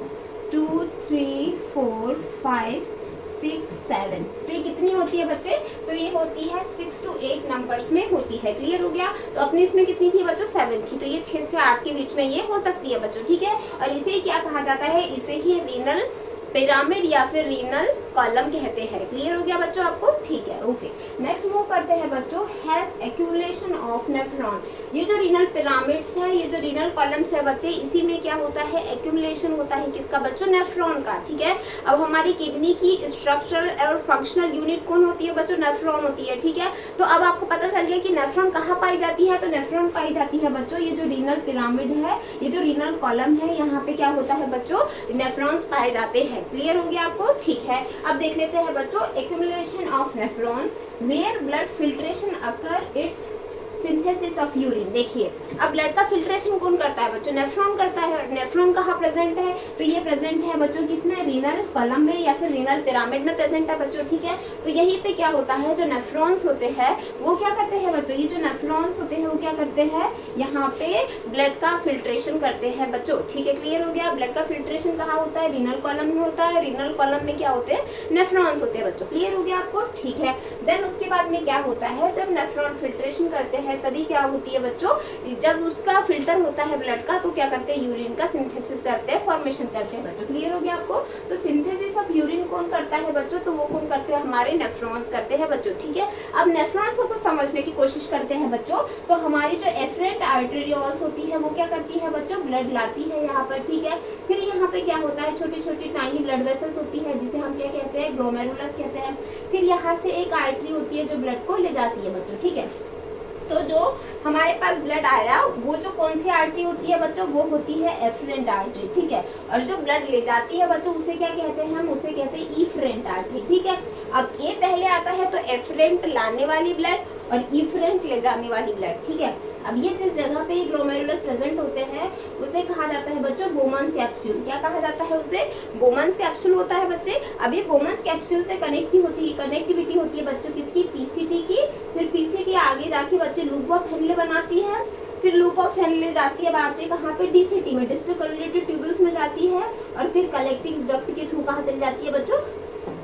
2 3 4 5 6 7, तो ये कितनी होती है बच्चे? तो ये होती है 6 to 8 नंबर्स में होती है। क्लियर हो गया? तो अपने इसमें कितनी थी बच्चों? 7 थी, तो ये 6 से 8 के बीच में ये हो सकती है बच्चों। ठीक है, और इसे क्या कहा जाता है? इसे ही रीनल पिरामिड या फिर रीनल कॉलम कहते हैं। क्लियर हो गया बच्चों आपको? ठीक है, ओके। नेक्स्ट मूव करते हैं बच्चों, हैज एक्यूमुलेशन ऑफ नेफ्रॉन। ये जो रीनल पिरामिड्स है, ये जो रीनल कॉलम्स है बच्चे, इसी में क्या होता है? एक्यूमुलेशन होता है किसका बच्चों? नेफ्रॉन का। ठीक है, अब हमारी किडनी की स्ट्रक्चरल और फंक्शनल यूनिट कौन होती है बच्चों? नेफ्रॉन होती है। ठीक है, तो अब आपको पता चल गया कि नेफ्रॉन कहाँ पाई जाती है, तो नेफ्रॉन पाई जाती है बच्चों ये जो रीनल पिरामिड है, ये जो रीनल कॉलम है, यहाँ पे क्या होता है बच्चों? नेफ्रॉन्स पाए जाते हैं। क्लियर हो गया आपको? ठीक है, अब देख लेते हैं बच्चों accumulation of nephron where blood filtration occur its synthesis of urine. देखिए, अब ब्लड का फिल्ट्रेशन कौन करता है बच्चों? नेफ्रॉन करता है। नेफ्रॉन कहाँ प्रेजेंट है? तो ये प्रेजेंट है बच्चों किसमें? रीनल कॉलम में या फिर रीनल पिरामिड में प्रेजेंट है बच्चों। ठीक है, तो यहीं पे क्या होता है, जो नेफ्रॉन्स होते हैं वो क्या करते हैं बच्चों? ये जो नेफ्रॉन्स होते हैं वो क्या करते हैं? यहाँ पे ब्लड का फिल्ट्रेशन करते हैं बच्चों। ठीक है, क्लियर हो गया? ब्लड का फिल्ट्रेशन कहाँ होता है? रीनल कॉलम में होता है। रीनल कॉलम में क्या होते हैं? नेफ्रॉन्स होते हैं बच्चों। क्लियर हो गया आपको? ठीक है, देन उसके बाद में क्या होता है, जब नेफ्रॉन फिल्ट्रेशन करते हैं तभी क्या होती है बच्चों? जब उसका फिल्टर होता है ब्लड का, तो क्या करते हैं? यूरिन का सिंथेसिस करते हैं, फॉर्मेशन करते हैं बच्चों। क्लियर हो गया आपको? तो सिंथेसिस ऑफ यूरिन कौन करता है बच्चों? तो वो कौन करते हैं? हमारे नेफ्रॉन्स करते हैं बच्चों। ठीक है, अब नेफ्रॉन्स को समझने की कोशिश करते हैं बच्चों। तो हमारी जो एफरेंट आर्टेरियोल्स होती है वो क्या करती है बच्चों? ब्लड लाती है यहाँ पर। ठीक है, फिर यहाँ पे क्या होता है? छोटी छोटी टाइनी ब्लड वेसल्स होती है जिसे हम क्या कहते हैं? ग्लोमेरुलस कहते हैं। फिर यहाँ से एक आर्टरी होती है जो ब्लड को ले जाती है बच्चों। ठीक है, तो जो हमारे पास ब्लड आया वो जो कौन सी आर्टरी होती है बच्चों? वो होती है एफरेंट आर्टरी। ठीक है, और जो ब्लड ले जाती है बच्चों उसे क्या कहते हैं? हम उसे कहते हैं इफरेंट आर्टरी। ठीक है, अब ये पहले आता है तो एफरेंट लाने वाली ब्लड और इफरेंट ले जाने वाली ब्लड। ठीक है, अब ये जिस जगह पे ग्लोमेरुलस प्रेजेंट होते हैं उसे कहा जाता है बच्चों बोमन्स कैप्सूल। क्या कहा जाता है उसे? बोमन्स कैप्सूल होता है बच्चे। अब ये बोमन्स कैप्सूल से कनेक्टिविटी होती है बच्चों किसकी? पीसीटी की। फिर पीसीटी आगे जाके बच्चे लूप ऑफ हेनले बनाती है। फिर लूप ऑफ हेनले जाती है बच्चे कहाँ पे? डीसीटी में, डिस्टल कोरिलेटेड ट्यूब्यूल्स में जाती है। और फिर कलेक्टिंग डक्ट के थ्रू कहाँ चली जाती है बच्चों?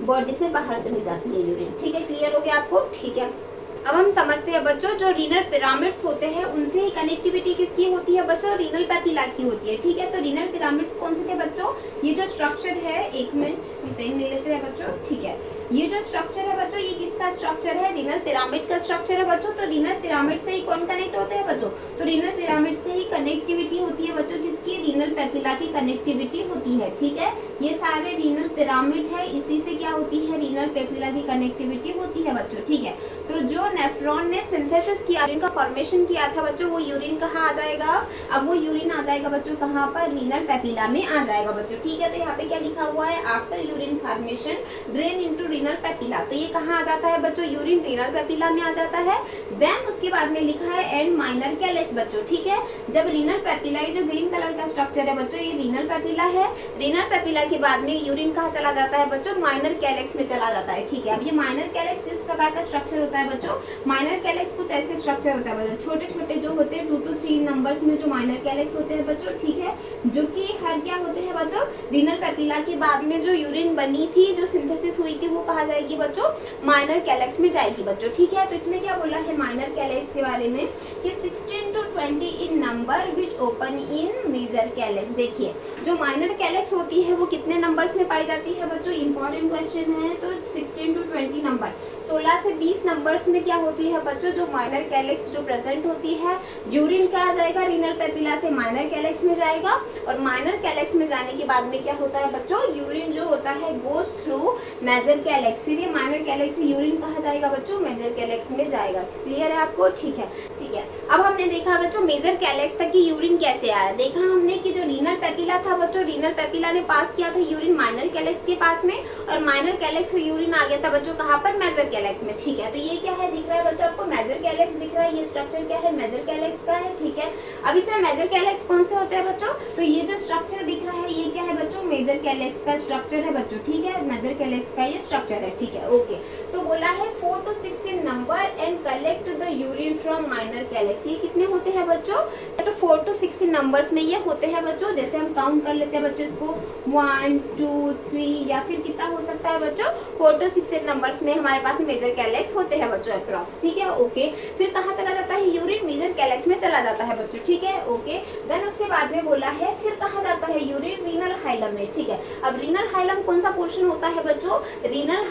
बॉडी से बाहर चली जाती है यूरिन। ठीक है, क्लियर हो गया आपको? ठीक है, अब हम समझते हैं बच्चों जो रीनल पिरामिड्स होते हैं उनसे ही कनेक्टिविटी किसकी होती है बच्चों? रीनल पेपिला की होती है। ठीक है, तो रीनल पिरामिड्स कौन से थे बच्चों? ये जो स्ट्रक्चर है, एक मिनट पेन ले लेते हैं बच्चों। ठीक है, ये जो स्ट्रक्चर है बच्चों ये किसका स्ट्रक्चर है? रीनल पिरामिड का स्ट्रक्चर है बच्चों। तो रीनल पिरामिड से ही कौन कनेक्ट होते हैं बच्चों? तो रीनल पिरामिड से ही कनेक्टिविटी होती है बच्चों किसकी? रीनल पेपिला की कनेक्टिविटी होती है। ठीक है, ये सारे रीनल पिरामिड है, इसी से क्या होती है? रीनल पेपिला की कनेक्टिविटी होती है बच्चों। ठीक है, तो जो नेफ्रॉन ने सिंथेसिस किया, यूरिन का फॉर्मेशन किया था बच्चों, वो यूरिन कहाँ आ जाएगा? अब वो यूरिन आ जाएगा बच्चों कहाँ पर? रीनल पेपिला में आ जाएगा बच्चों। ठीक है, तो यहाँ पे क्या लिखा हुआ है? After urine formation drain into renal papilla. तो ये कहाँ आ जाता है बच्चों? यूरिन रीनल पेपिला में आ जाता है। देन उसके बाद में लिखा है एंड माइनर कैलेक्स बच्चों। ठीक है, जब रीनल पेपिला, ये जो ग्रीन कलर का स्ट्रक्चर है बच्चों ये रीनल पेपिला है। रीनल पेपिला के बाद में यूरिन कहाँ चला जाता है बच्चों? माइनर कैलेक्स में चला जाता है। ठीक है, अब ये माइनर कैलेक्स इस प्रकार का स्ट्रक्चर होता है बच्चों। माइनर कैलेक्स कुछ ऐसे स्ट्रक्चर होता है बच्चों, छोटे छोटे जो होते हैं 2 to 3 नंबर्स में जो माइनर कैलेक्स होते हैं बच्चों। ठीक है, जो कि हर क्या होते हैं बच्चों? रीनल पेपिला के बाद में जो यूरिन बनी थी, जो सिंथेसिस हुई थी, वो कहा जाएगी बच्चों माइनर कैलेक्स में जाएगी बच्चों। ठीक है, तो इसमें क्या बोला है माइनर कैलेक्स के बारे में कि 16 to 20 in number which open in major calyx. देखिए जो माइनर कैलेक्स होती है वो कितने नंबर्स में पाई जाती है बच्चों, इंपॉर्टेंट क्वेश्चन है। तो 16 to 20 नंबर, 16 से 20 नंबर्स में क्या होती है बच्चों, जो माइनर कैलेक्स जो प्रेजेंट होती है। यूरिन क्या आ जाएगा, रीनल पेपिला से माइनर कैलेक्स में जाएगा, और माइनर कैलेक्स में जाने के बाद में क्या होता है बच्चों, यूरिन जो होता है गोज थ्रू मेजर कैलेक्स, फिर ये माइनर कैलेक्स से यूरिन कहाँ जाएगा बच्चों, मेजर कैलेक्स में जाएगा। क्लियर है आपको, ठीक है। अब हमने देखा बच्चों मेजर कैलेक्स तक की यूरिन कैसे आया। देखा हमने कि जो रीनल पेपिला था बच्चों, रीनल पेपिला ने पास किया था यूरिन माइनर कैलेक्स के पास में, और माइनर कैलेक्स से यूरिन आ गया था बच्चों कहाँ पर, मेजर कैलेक्स में। ठीक है, तो ये क्या है दिख रहा है बच्चों आपको, मेजर कैलेक्स दिख रहा है। ये स्ट्रक्चर क्या है, मेजर कैलेक्स का है। ठीक है, अब इसमें मेजर कैलेक्स कौन से होते हैं बच्चों, तो ये जो स्ट्रक्चर दिख रहा है ये क्या है बच्चों, मेजर कैलेक्स का स्ट्रक्चर है बच्चों। ठीक है, मेजर कैलेक्स का ये स्ट्रक्चर है। ठीक है, ओके। तो बोला है 4 to 6 in number and collect the urine from minor calyx. ये कितने होते हैं बच्चों, तो 4 to 6 इन नंबर्स में ये होते हैं बच्चों। जैसे हम काउंट कर लेते हैं बच्चों इसको 1 2 3, या फिर कितना हो सकता है बच्चों, 4 to 6 इन नंबर्स में हमारे पास मेजर कैलेक्स होते हैं बच्चों अप्रॉक्स। ठीक है, ओके। फिर कहाँ चला जाता है यूरिन, मेजर कैलेक्स में चला जाता है बच्चों। ठीक है, ओके। देन उसके बाद में बोला है फिर कहाँ जाता है यूरिन, रीनल हाइलम में। ठीक है, अब रीनल हाइलम कौन सा पोर्शन होता है बच्चों, रीनल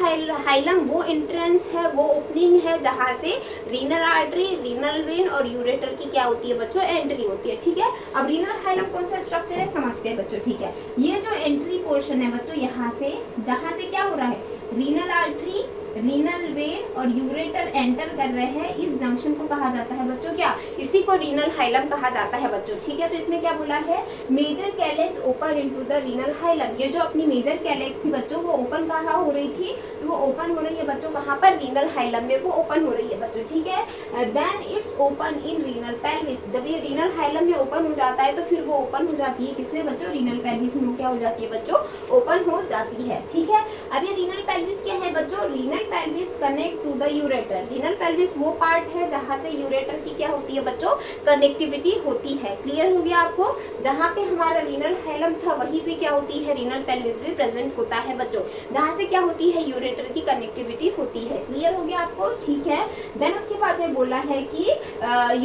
हाइलम वो एंट्रेंस है, वो ओपनिंग है जहाँ से रीनल आर्टरी, रीनल वेन और यूरेटर की क्या होती है बच्चों, एंट्री होती है। ठीक है, अब रीनल हाइलम कौन सा स्ट्रक्चर है समझते हैं बच्चों। ठीक है, ये जो एंट्री पोर्शन है बच्चों, यहाँ से जहाँ से क्या हो रहा है, रीनल आर्टरी, रीनल वेन और यूरेटर एंटर कर रहे हैं, इस जंक्शन को कहा जाता है बच्चों क्या, इसी को रीनल हाइलम कहा जाता है बच्चों। ठीक है, तो इसमें क्या बोला है, major calyx open into the renal hilum. ये जो अपनी मेजर कैलेक्स थी बच्चों वो ओपन कहाँ हो रही थी, तो वो ओपन हो रही है बच्चों कहाँ पर, रीनल हाइलम में वो ओपन हो रही है बच्चों। ठीक है, then its open in renal pelvis. जब ये रीनल हाइलम में ओपन हो जाता है तो फिर वो ओपन हो जाती है किसमें बच्चों, रीनल पेल्विस में क्या हो जाती है बच्चों, ओपन हो जाती है। ठीक है, अब ये रीनल पेल्विस क्या है बच्चों, renal pelvis connect to the ureter. Renal pelvis वो पार्ट है जहां से यूरेटर की क्या होती है बच्चों, कनेक्टिविटी होती है। क्लियर हो गया आपको, जहां पे हमारा रीनल हाइलम था वहीं पे क्या होती है, रीनल पेल्विस भी प्रेजेंट होता है बच्चों, जहां से क्या होती है, यूरेटर की कनेक्टिविटी होती है। क्लियर हो गया आपको, ठीक है। देन उसके बाद में बोला है कि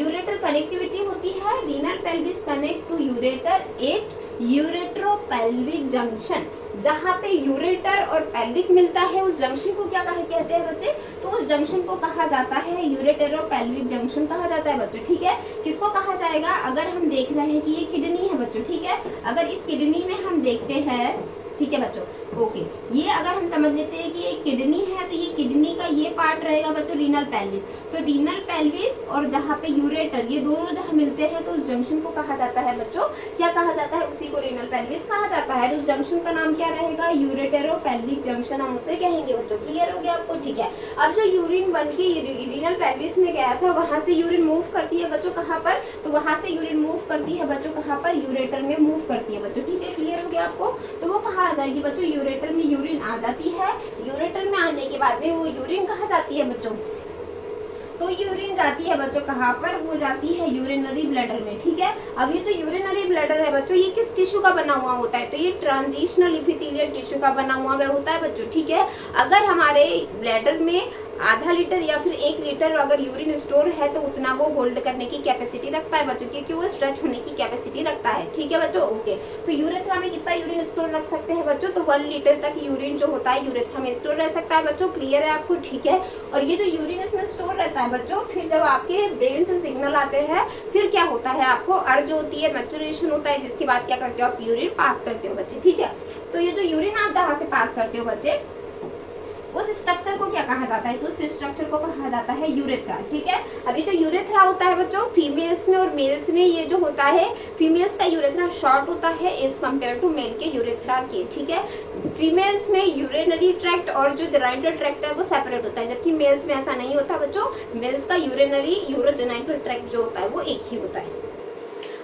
यूरेटर कनेक्टिविटी होती है, renal pelvis connect to ureter at ureteropelvic junction. जहाँ पे यूरेटर और पेल्विक मिलता है उस जंक्शन को क्या कहते हैं बच्चे, तो उस जंक्शन को कहा जाता है यूरेटेरोपेल्विक जंक्शन कहा जाता है बच्चों। ठीक है, किसको कहा जाएगा, अगर हम देख रहे हैं कि ये किडनी है बच्चों। ठीक है, अगर इस किडनी में हम देखते हैं, ठीक है बच्चों, ओके, ये अगर हम समझ लेते हैं कि ये किडनी है तो ये किडनी का ये पार्ट रहेगा बच्चों रीनल पेल्विस। तो रीनल पेल्विस और जहाँ पे यूरेटर ये दोनों जहाँ मिलते हैं तो उस जंक्शन को कहा जाता है बच्चों, क्या कहा जाता है, उसी को रीनल पेल्विस कहा जाता है। तो उस जंक्शन का नाम क्या रहेगा, यूरेटेरोपेल्विक जंक्शन हम उसे कहेंगे बच्चों। क्लियर हो गया आपको, ठीक है। अब जो यूरिन बन के रीनल पेल्विस में गया था वहाँ से यूरिन मूव करती है बच्चों कहाँ पर, तो वहाँ से यूरिन मूव करती है बच्चों कहाँ पर, यूरेटर में मूव करती है बच्चों। ठीक है, क्लियर हो गया आपको, तो वो कहाँ आ जाएगी बच्चों, यूरेटर में यूरिन आ जाती है। यूरेटर में आने के बाद में वो यूरिन कहाँ जाती है बच्चों, तो यूरिन जाती है बच्चों कहाँ पर, वो जाती है यूरिनरी ब्लैडर में। ठीक है, अब ये जो यूरिनरी ब्लैडर है बच्चों ये किस टिश्यू का बना हुआ होता है, तो ये ट्रांजिशनल इपिथेलियल टिश्यू का बना हुआ होता है बच्चों। ठीक है, अगर हमारे ब्लैडर में आधा लीटर या फिर 1 लीटर अगर यूरिन स्टोर है तो उतना वो होल्ड करने की कैपेसिटी रखता है बच्चों, क्योंकि वो स्ट्रेच होने की कैपेसिटी रखता है। ठीक है बच्चों, ओके। तो यूरेथ्रा में कितना यूरिन स्टोर रख सकते हैं बच्चों, तो 1 लीटर तक यूरिन जो होता है यूरेथ्रा में स्टोर रह सकता है बच्चों। क्लियर है आपको, ठीक है। और ये जो यूरिन इसमें स्टोर रहता है बच्चों, फिर जब आपके ब्रेन से सिग्नल आते हैं फिर क्या होता है, आपको अर्ज होती है, मैच्योरेशन होता है, जिसके बाद क्या करते हो आप, यूरिन पास करते हो बच्चे। ठीक है, तो ये जो यूरिन आप जहाँ से पास करते हो बच्चे उस स्ट्रक्चर को क्या कहा जाता है, तो उस स्ट्रक्चर को कहा जाता है यूरेथ्रा। ठीक है, अभी जो यूरेथ्रा होता है बच्चों फीमेल्स में और मेल्स में, ये जो होता है फीमेल्स का यूरेथ्रा शॉर्ट होता है एज कम्पेयर टू मेल के यूरेथ्रा के। ठीक है, फीमेल्स में यूरिनरी ट्रैक्ट और जो जेनाइटल ट्रैक्ट है वो सेपरेट होता है, जबकि मेल्स में ऐसा नहीं होता बच्चों। मेल्स का यूरिनरी यूरोजेनाइटल ट्रैक्ट जो होता है वो एक ही होता है।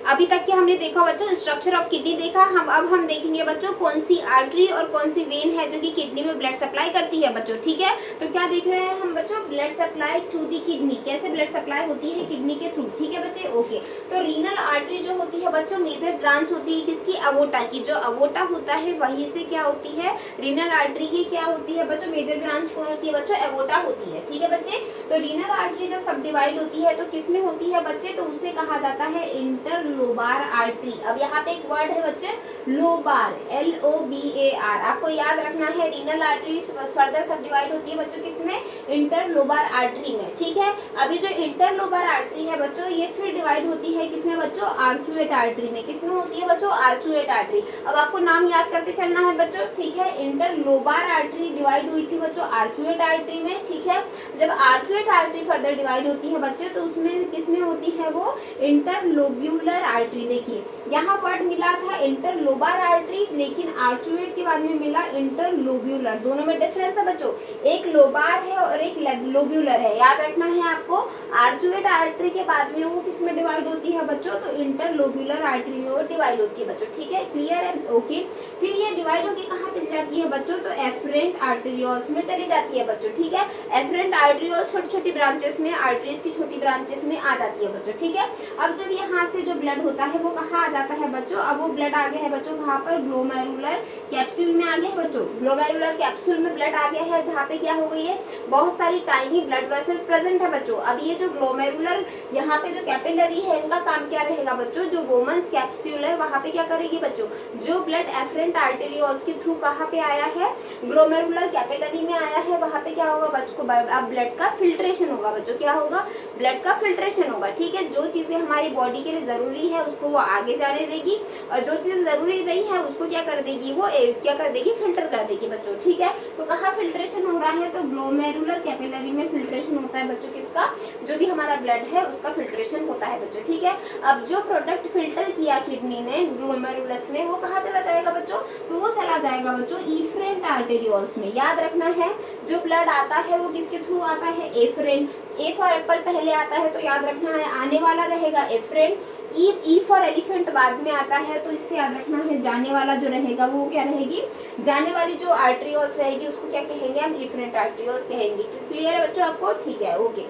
अभी तक के हमने देखा बच्चों स्ट्रक्चर ऑफ किडनी देखा, अब हम देखेंगे बच्चों कौन सी आर्टरी और कौन सी वेन है जो कि किडनी में ब्लड सप्लाई करती है बच्चों। ठीक है, तो क्या देख रहे हैं हम बच्चों, blood supply to the kidney, कैसे ब्लड सप्लाई होती है किडनी के थ्रू। ठीक है बच्चे, ओके। तो रीनल आर्टरी जो होती है बच्चों मेजर ब्रांच होती है किसकी, अवोटा की। जो अवोटा होता है वहीं से क्या होती है, रीनल आर्टरी की क्या होती है बच्चों, मेजर ब्रांच कौन होती है बच्चों, अवोटा होती है। ठीक है बच्चे, तो रीनल आर्टरी जब सब डिवाइड होती है तो किस में होती है बच्चे, तो उसे कहा जाता है इंटर लोबार आर्टरी। अब यहाँ पे एक वर्ड है बच्चे लोबार, LOBAR, आपको याद रखना है। रीनल आर्टरी फर्दर सब डिवाइड होती है बच्चों किसमें, इंटरलोबार आर्टरी में, ठीक है। अभी जो इंटरलोबार आर्टरी है बच्चों ये फिर डिवाइड होती है किसमें बच्चों, आर्चुएट आर्टरी में। किसमें होती है बच्चों, आर्चुएट आर्टरी। अब आपको नाम याद करके चलना है बच्चों, ठीक है। इंटरलोबार आर्टरी डिवाइड हुई थी बच्चों आर्चुएट आर्टरी में, ठीक है। जब आर्चुएट आर्टरी फर्दर डिवाइड होती है बच्चों तो उसमें किसमें होती है वो, इंटरलोब्यूलर आर्टरी। देखिए यहाँ वर्ड मिला था इंटरलोबार आर्टरी, लेकिन आर्चुएट के बाद में मिला इंटरलोब्यूलर। दोनों में डिफरेंस है बच्चों, एक लोबार है और एक लोब्यूलर है, याद रखना है आपको। आर्चुएट आर्टरी के बाद में वो किसमें डिवाइड होती है बच्चों, तो इंटरलोब्यूलर आर्टरी में वो डिवाइड होती है बच्चों, ठीक है। क्लियर है, ओके। फिर ये डिवाइड होके कहाँ चली जाती है बच्चों, तो एफरेंट आर्टेरियोल्स में चली जाती है बच्चों, ठीक है। एफरेंट आर्टेरियोल्स छोटी छोटी ब्रांचेस में, आर्टरीज की छोटी ब्रांचेस में आ जाती है बच्चों, ठीक है। अब जब यहाँ से जो ब्लड होता है वो कहाँ आ जाता है बच्चों, अब वो ब्लड आ गया है बच्चों वहाँ पर ग्लोमेरुलर कैप्सूल में आ गया है बच्चों। ग्लोमेरुलर कैप्सूल में ब्लड आ गया है, जहाँ पे क्या हो गई है, बहुत सारी टाइनी ब्लड वेसल्स प्रेजेंट है बच्चों। अब ये जो ग्लोमेरुलर यहाँ पे जो कैपिलरी है इनका काम क्या रहेगा बच्चों, जो वोमेंस कैप्सूल है वहाँ पे क्या करेगी बच्चों, जो ब्लड एफरेंट आर्टेरियोल्स के थ्रू कहाँ पे आया है, ग्लोमेरुलर कैपिलरी में आया है, वहाँ पे क्या होगा बच्चों को, अब ब्लड का फिल्ट्रेशन होगा बच्चों। क्या होगा, ब्लड का फिल्ट्रेशन होगा, ठीक है। जो चीजें हमारी बॉडी के लिए जरूरी है उसको वो आगे जाने देगी, और जो चीज जरूरी नहीं है उसको क्या कर देगी, वो क्या कर देगी, फिल्टर कर देगी बच्चों, ठीक है। तो कहाँ फिल्ट्रेशन हो रहा है, तो ग्लोमेरुलर कैपिलरी में फिल्ट्रेशन होता है बच्चों, किसका, जो भी हमारा ब्लड है उसका फिल्ट्रेशन होता है बच्चों, ठीक है। अब जो प्रोडक्ट फिल्टर किया किडनी ने, ग्लोमेरुलस ने, वो कहाँ चला जाएगा बच्चों, तो वो चला जाएगा बच्चों इफरेंट आर्टेरियोल्स में। याद रखना है जो ब्लड आता है वो किसके थ्रू आता है, एफरेंट। ए फॉर एप्पल पहले आता है तो याद रखना है आने वाला रहेगा एफरेंट। ई फॉर एलिफेंट बाद में आता है तो इससे याद रखना है जाने वाला जो रहेगा वो क्या रहेगी, जाने वाली जो आर्टरियोल्स रहेगी उसको क्या कहेंगे हम, इफरेंट आर्टरियोल्स कहेंगे। क्लियर है बच्चों आपको, ठीक है, ओके।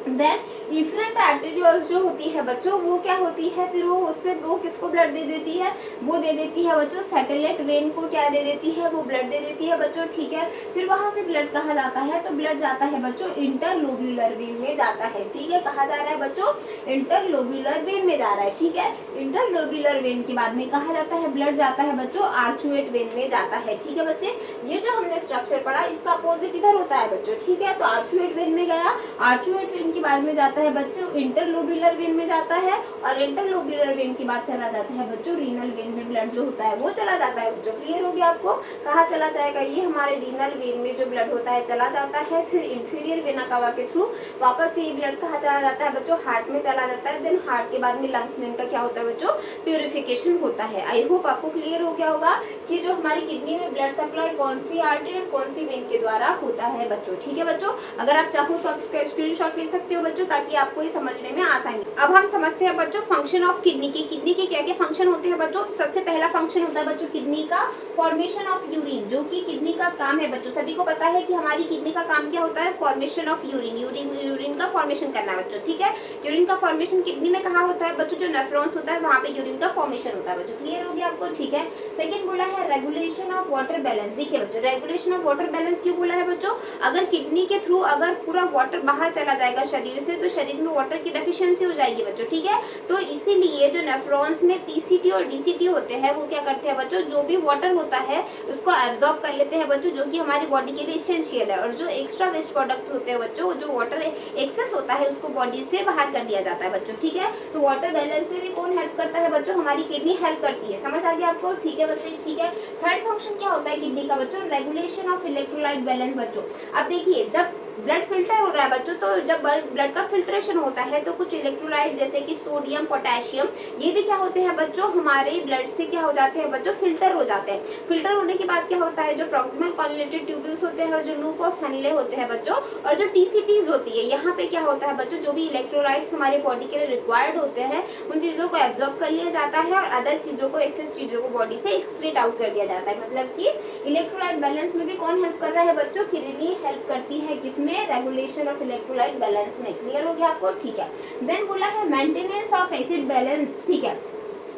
देन इफरेंट आर्टेरियोल्स जो होती है बच्चों वो क्या होती है, फिर वो उससे वो किसको ब्लड दे देती है, वो दे देती है बच्चों सैटेलाइट वेन को, क्या दे देती है, वो ब्लड दे देती है बच्चों, ठीक है। फिर वहां से ब्लड कहाँ जाता है, तो ब्लड जाता है बच्चों इंटरलोब्यूलर वेन में जाता है, ठीक है। कहाँ जा रहा है बच्चों, इंटरलोब्यूलर वेन में जा रहा है, ठीक है। इंटरलोब्यूलर वेन के बाद में कहाँ जाता है, ब्लड जाता है बच्चों आर्चुएट वेन में जाता है, ठीक है बच्चे। ये जो हमने स्ट्रक्चर पढ़ा इसका अपोजिट इधर होता है बच्चों, ठीक है। तो आर्चुएट वेन में गया, आर्चुएट वेन के बाद में जाता है बच्चों इंटरलोब्यूलर वेन में जाता है, और इंटरलोब्यूलर वेन के बाद चला जाता है बच्चों रीनल वेन में, ब्लड जो होता है वो चला जाता है बच्चों। क्लियर हो गया आपको, कहाँ चला जाएगा, ये हमारे रीनल वेन में जो ब्लड होता है चला जाता है, फिर इंफीरियर वेना कावा के थ्रू वापस से ये ब्लड कहाँ चला जाता है बच्चों, हार्ट में चला जाता है। देन हार्ट के बाद में लंग्स में इनका क्या होता है बच्चों, प्यूरिफिकेशन होता है। आई होप आपको क्लियर हो गया होगा कि जो हमारी किडनी में ब्लड सप्लाई कौन सी आर्टरी और कौन सी वेन के द्वारा होता है बच्चों, ठीक है बच्चों। अगर आप चाहो तो आप इसका स्क्रीनशॉट ले सकते हो बच्चों, ताकि आपको ये समझने में आसानी। अब हम समझते हैं बच्चों फंक्शन ऑफ किडनी की। किडनी के क्या क्या फंक्शन होते हैं बच्चों, सबसे पहला फंक्शन होता है बच्चों किडनी का फॉर्मेशन ऑफ यूरिन, जो कि किडनी का काम है बच्चों। सभी को पता है कि हमारी किडनी का काम क्या होता है, फॉर्मेशन ऑफ यूरिन, यूरिन का फॉर्मेशन करना बच्चों, ठीक है। यूरिन का फॉर्मेशन किडनी में कहाँ होता है बच्चों, जो नेफ्रॉन्स होता है वहाँ पे यूरिन का फॉर्मेशन होता है बच्चों। क्लियर हो गया आपको, ठीक है। सेकंड बोला है रेगुलेशन ऑफ वाटर बैलेंस। देखिए बच्चों रेगुलेशन ऑफ वाटर बैलेंस क्यों बोला है बच्चों, अगर किडनी के थ्रू अगर पूरा वाटर बाहर चला जाएगा शरीर से तो शरीर में वाटर की डेफिशिएंसी हो जाएगी बच्चों, ठीक है। तो इसीलिए जो नेफ्रॉन्स में पीसीटी और डीसीटी होते हैं वो क्या करते हैं बच्चों, जो भी वाटर होता है उसको एब्जॉर्ब कर लेते हैं बच्चों, जो कि हमारी बॉडी के लिए एसेंशियल है। और जो एक्स्ट्रा वेस्ट प्रोडक्ट होते हैं बच्चों, जो वाटर एक्सेस होता है उसको बॉडी से बाहर कर दिया जाता है बच्चों, ठीक है। तो वाटर बैलेंस में भी कौन हेल्प करता है बच्चों, हमारी किडनी हेल्प करती है। समझ आ गया आपको, ठीक है बच्चे, ठीक है। थर्ड फंक्शन क्या होता है किडनी का बच्चों, रेगुलेशन ऑफ इलेक्ट्रोलाइट बैलेंस बच्चों। अब देखिए जब ब्लड फिल्टर हो रहा है बच्चों, तो जब ब्लड का फिल्ट्रेशन होता है तो कुछ इलेक्ट्रोलाइट जैसे कि सोडियम, पोटेशियम, ये भी क्या होते हैं बच्चों, हमारे ब्लड से क्या हो जाते हैं बच्चों, फिल्टर हो जाते हैं। फिल्टर होने के बाद क्या होता है, जो प्रॉक्सिमल कॉन्जुलेटेड ट्यूब्यूल्स होते हैं और जो लूप ऑफ हेनले होते हैं बच्चों, और जो टीसीटीज होती है, यहाँ पे क्या होता है बच्चों, जो भी इलेक्ट्रोलाइट्स हमारे बॉडी के लिए रिक्वायर्ड होते हैं उन चीजों को एब्जॉर्ब कर लिया जाता है और अदर चीजों को, एक्सेस चीजों को बॉडी से एक्सक्रीट आउट कर दिया जाता है। मतलब कि इलेक्ट्रोलाइट बैलेंस में भी कौन हेल्प कर रहा है बच्चों, किडनी हेल्प करती है, किसमें, रेगुलेशन ऑफ इलेक्ट्रोलाइट बैलेंस में। क्लियर हो गया आपको, ठीक है। देन बोला है मेंटेनेंस ऑफ एसिड बैलेंस, ठीक है।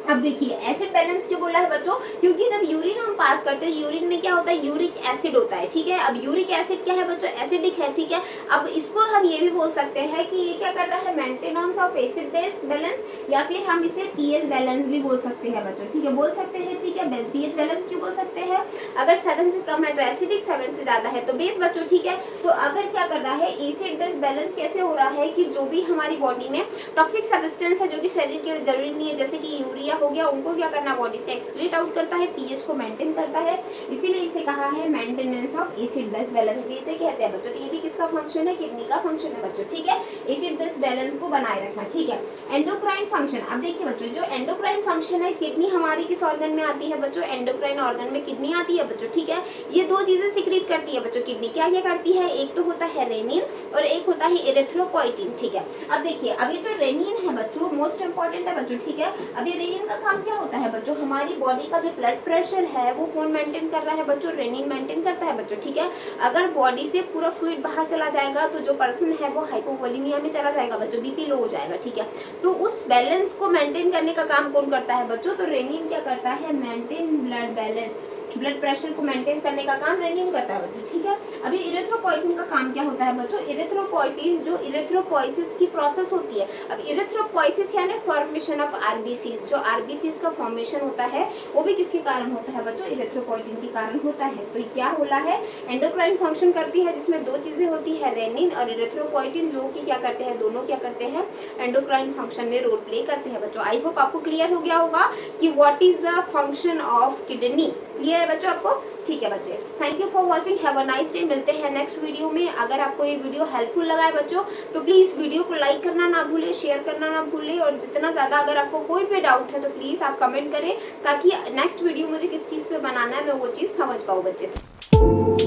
अब देखिए एसिड बैलेंस क्यों बोला है बच्चों, क्योंकि जब यूरिन हम पास करते हैं यूरिन में क्या होता है, यूरिक एसिड होता है, ठीक है। अब यूरिक एसिड क्या है बच्चों, एसिडिक है, ठीक है। अब इसको हम ये भी बोल सकते हैं कि ये क्या कर रहा है, maintenance of acid base balance, या फिर हम इसे पीएच बैलेंस भी बोल सकते हैं बच्चों, ठीक है, बोल सकते हैं, ठीक है। पीएच बैलेंस क्यों बोल सकते हैं, अगर 7 से कम है तो एसिडिक, 7 से ज्यादा है तो बेस बच्चों, ठीक है। तो अगर क्या कर रहा है, एसिड बेस बैलेंस कैसे हो रहा है कि जो भी हमारी बॉडी में टॉक्सिक सब्सटेंस है जो कि शरीर के लिए जरूरी नहीं है, जैसे कि यूरिया हो गया, उनको क्या करना बॉडी से एक्सक्रीट आउट करता है, पीएच को मेंटेन करता है, इसीलिए इसे कहा है maintenance of acid base balance भी इसे कहते हैं बच्चों। तो ये भी किसका फंक्शन है, किडनी का फंक्शन है बच्चों, ठीक है, एसिड बेस बैलेंस को बनाए रखना, ठीक है। एंडोक्राइन फंक्शन, अब देखिए बच्चों जो एंडोक्राइन फंक्शन है, किडनी हमारी किस ऑर्गन में आती है बच्चों, एंडोक्राइन ऑर्गन में किडनी आती है बच्चों, ठीक है। ये दो चीजें सिक्रीट करती है बच्चों किडनी, क्या क्या करती है, एक तो होता है रेनिन और एक होता है इरेथ्रोपोइटिन, ठीक है। अब देखिए अब ये जो रेनिन है बच्चों मोस्ट इंपॉर्टेंट है बच्चों, ठीक है। अब ये रेनिन का काम क्या होता है बच्चों, हमारी बॉडी का जो ब्लड प्रेशर है वो कौन मेंटेन कर रहा है बच्चों, रेनिन मेंटेन करता है बच्चों, ठीक है। अगर बॉडी से पूरा फ्लूइड बाहर चला जाएगा तो जो पर्सन है वो हाइपोवोलेमिया में चला जाएगा बच्चों, बीपी लो हो जाएगा, ठीक है। तो उस बैलेंस को मेंटेन करने का काम कौन करता है बच्चों, तो रेनिन क्या करता है, maintain blood balance, blood pressure को मेंटेन करने का काम रेनिन करता है बच्चों, ठीक है। अभी इरेथ्रोपोइटिन का काम क्या होता है बच्चों, इरेथ्रोपोइटिन जो इरेथ्रोपोइसिस की प्रोसेस होती है, अब इरेथ्रोपोइसिस यानी फॉर्मेशन ऑफ आरबीसीज, जो आरबीसीज का फॉर्मेशन होता है वो भी किसके कारण होता है बच्चों, इरेथ्रोपोइटिन के कारण होता है। तो क्या होला है, एंडोक्राइन फंक्शन करती है जिसमें दो चीजें होती है, रेनिन और इरेथ्रोपोइटिन, जो कि क्या करते हैं, दोनों क्या करते हैं, एंडोक्राइन फंक्शन में रोल प्ले करते हैं बच्चों। आई होप आपको क्लियर हो गया होगा कि what is the function of kidney, clear है बच्चों आपको, ठीक है बच्चे। Thank you for watching, have a nice day. मिलते हैं नेक्स्ट वीडियो में। अगर आपको ये वीडियो हेल्पफुल लगा है बच्चों तो प्लीज वीडियो को लाइक करना ना भूले, शेयर करना ना भूले, और जितना ज्यादा अगर आपको कोई भी डाउट है तो प्लीज आप कमेंट करें ताकि नेक्स्ट वीडियो मुझे किस चीज पे बनाना है मैं वो चीज समझ पाऊँ बच्चे।